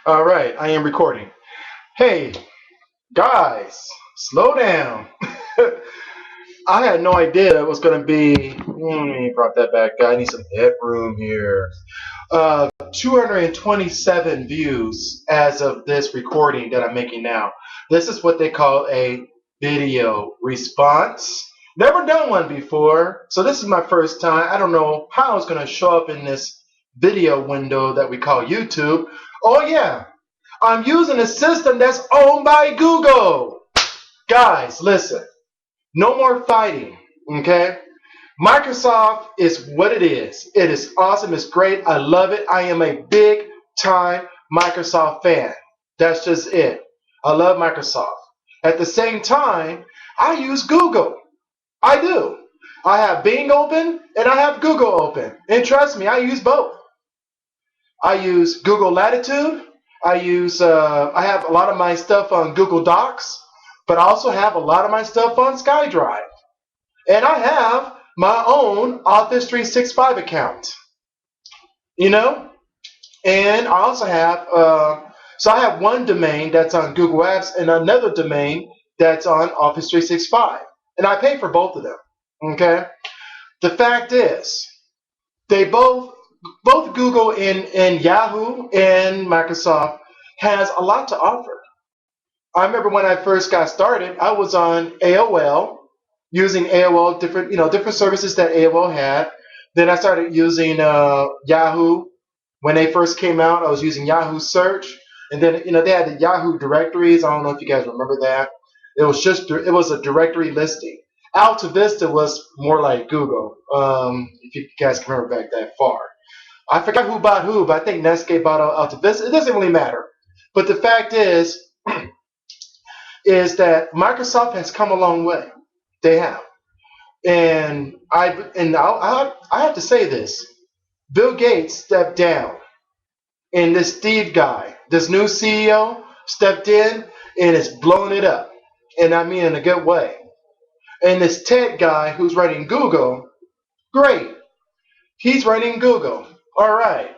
All right, I am recording. Hey, guys, slow down. I had no idea it was going to be. Brought that back. I need some headroom here. 227 views as of this recording that I'm making now. This is what they call a video response. Never done one before, so this is my first time. I don't know how it's going to show up in this video window that we call YouTube. Oh, yeah. I'm using a system that's owned by Google. Guys, listen. No more fighting, okay? Microsoft is what it is. It is awesome. It's great. I love it. I am a big time Microsoft fan. That's just it. I love Microsoft. At the same time, I use Google. I do. I have Bing open and I have Google open. And trust me, I use both. I use Google Latitude. I have a lot of my stuff on Google Docs, but I also have a lot of my stuff on SkyDrive. And I have my own Office 365 account, and I also have, so I have one domain that's on Google Apps and another domain that's on Office 365. And I pay for both of them, okay? The fact is, they both Google and Yahoo and Microsoft has a lot to offer. I remember when I first got started, I was on AOL, using AOL, different services that AOL had. Then I started using Yahoo. When they first came out, I was using Yahoo Search. And then, they had the Yahoo directories. I don't know if you guys remember that. It was a directory listing. Alta Vista was more like Google, if you guys can remember back that far. I forgot who bought who, but I think Netscape bought Alta Vista. It doesn't really matter. But the fact is that Microsoft has come a long way. They have. And I have to say this. Bill Gates stepped down. And this Steve guy, this new CEO, stepped in and is blowing it up. And I mean in a good way. And this Ted guy who's running Google, great. He's running Google. All right.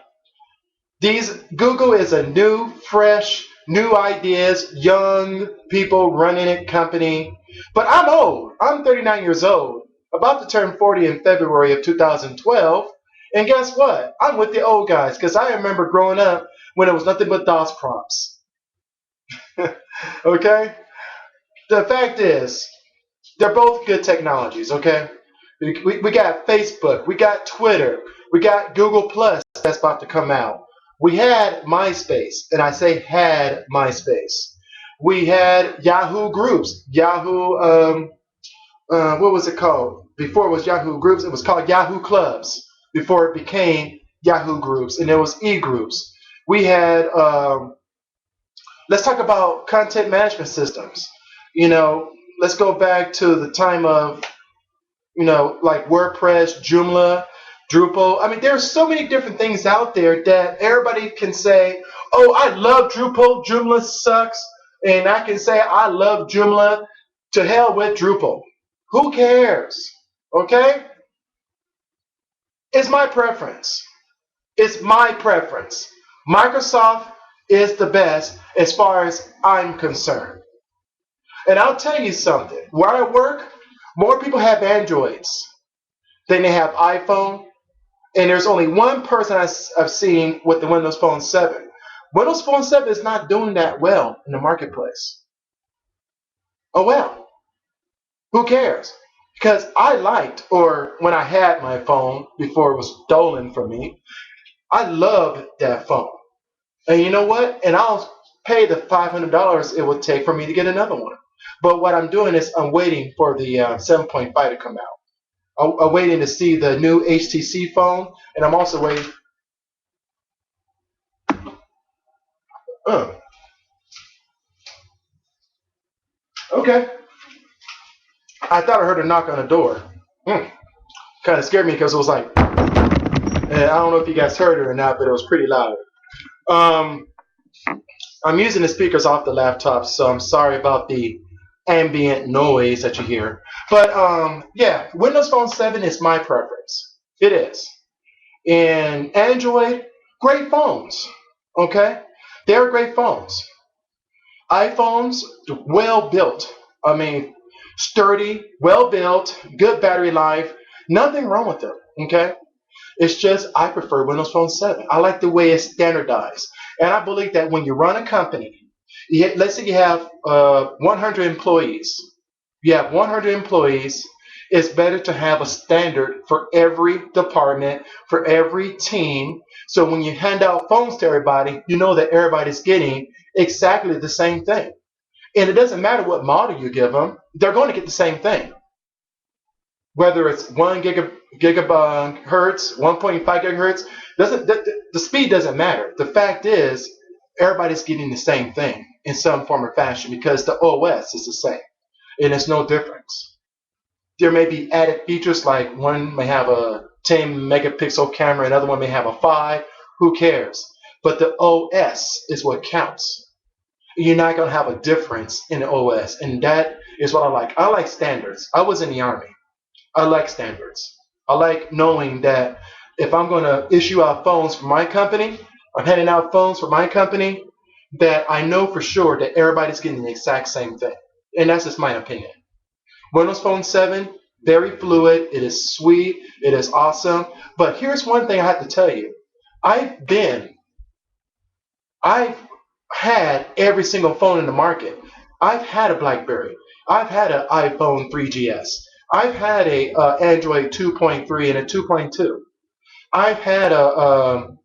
Google is a new, fresh, new ideas, young people running a company. But I'm old. I'm 39 years old, about to turn 40 in February of 2012. And guess what? I'm with the old guys because I remember growing up when it was nothing but DOS prompts. Okay? The fact is, they're both good technologies, okay? We got Facebook, we got Twitter, we got Google Plus that's about to come out. We had MySpace, and I say had MySpace. We had Yahoo Groups. Yahoo, what was it called? Before it was Yahoo Groups, it was called Yahoo Clubs. Before it became Yahoo Groups, and there was e-groups. We had, let's talk about content management systems. Let's go back to the time of, like WordPress, Joomla, Drupal. I mean, there's so many different things out there that everybody can say, oh, I love Drupal, Joomla sucks. And I can say, I love Joomla, to hell with Drupal. Who cares? Okay? It's my preference. It's my preference. Microsoft is the best as far as I'm concerned. And I'll tell you something. Where I work, more people have Androids than they have iPhone. And there's only one person I've seen with the Windows Phone 7. Windows Phone 7 is not doing that well in the marketplace. Oh well. Who cares? Because when I had my phone before it was stolen from me, I loved that phone. And you know what? And I'll pay the $500 it would take for me to get another one. But what I'm doing is I'm waiting for the 7.5 to come out. I'm waiting to see the new HTC phone, and I'm also waiting. Okay. I thought I heard a knock on the door. Kind of scared me because it was like, and I don't know if you guys heard it or not, but it was pretty loud. I'm using the speakers off the laptop, so I'm sorry about the ambient noise that you hear. But yeah, Windows Phone 7 is my preference. It is. And Android, great phones. Okay? They're great phones. iPhones, well built. I mean, sturdy, well built, good battery life. Nothing wrong with them. Okay. It's just I prefer Windows Phone 7. I like the way it's standardized. And I believe that when you run a company, let's say you have 100 employees. You have 100 employees. It's better to have a standard for every department, for every team. So when you hand out phones to everybody, you know that everybody's getting exactly the same thing. And it doesn't matter what model you give them, they're going to get the same thing. Whether it's 1 gigahertz, 1.5 gigahertz, the speed doesn't matter. The fact is, everybody's getting the same thing in some form or fashion because the OS is the same, and it's no difference. There may be added features like one may have a 10 megapixel camera, another one may have a 5. Who cares? But the OS is what counts. You're not going to have a difference in the OS, and that is what I like. I like standards. I was in the Army. I like standards. I like knowing that if I'm going to issue out phones for my company, I'm handing out phones for my company, that I know for sure that everybody's getting the exact same thing. And that's just my opinion. Windows Phone 7, very fluid. It is sweet. It is awesome. But here's one thing I have to tell you. I've had every single phone in the market. I've had a BlackBerry. I've had an iPhone 3GS. I've had a Android 2.3 and a 2.2. I've had a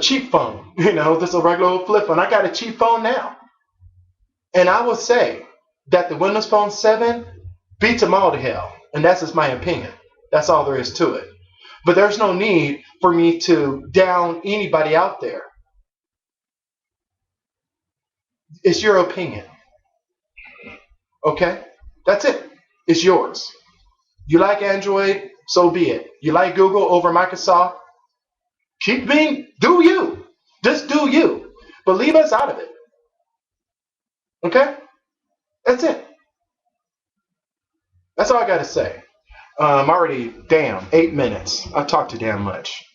cheap phone, just a regular old flip phone. I got a cheap phone now. And I will say that the Windows Phone 7 beats them all to hell. And that's just my opinion. That's all there is to it. But there's no need for me to down anybody out there. It's your opinion. Okay? That's it. It's yours. You like Android, so be it. You like Google over Microsoft, do you. Just do you. But leave us out of it. Okay? That's it. That's all I got to say. Already, 8 minutes. I talk too damn much.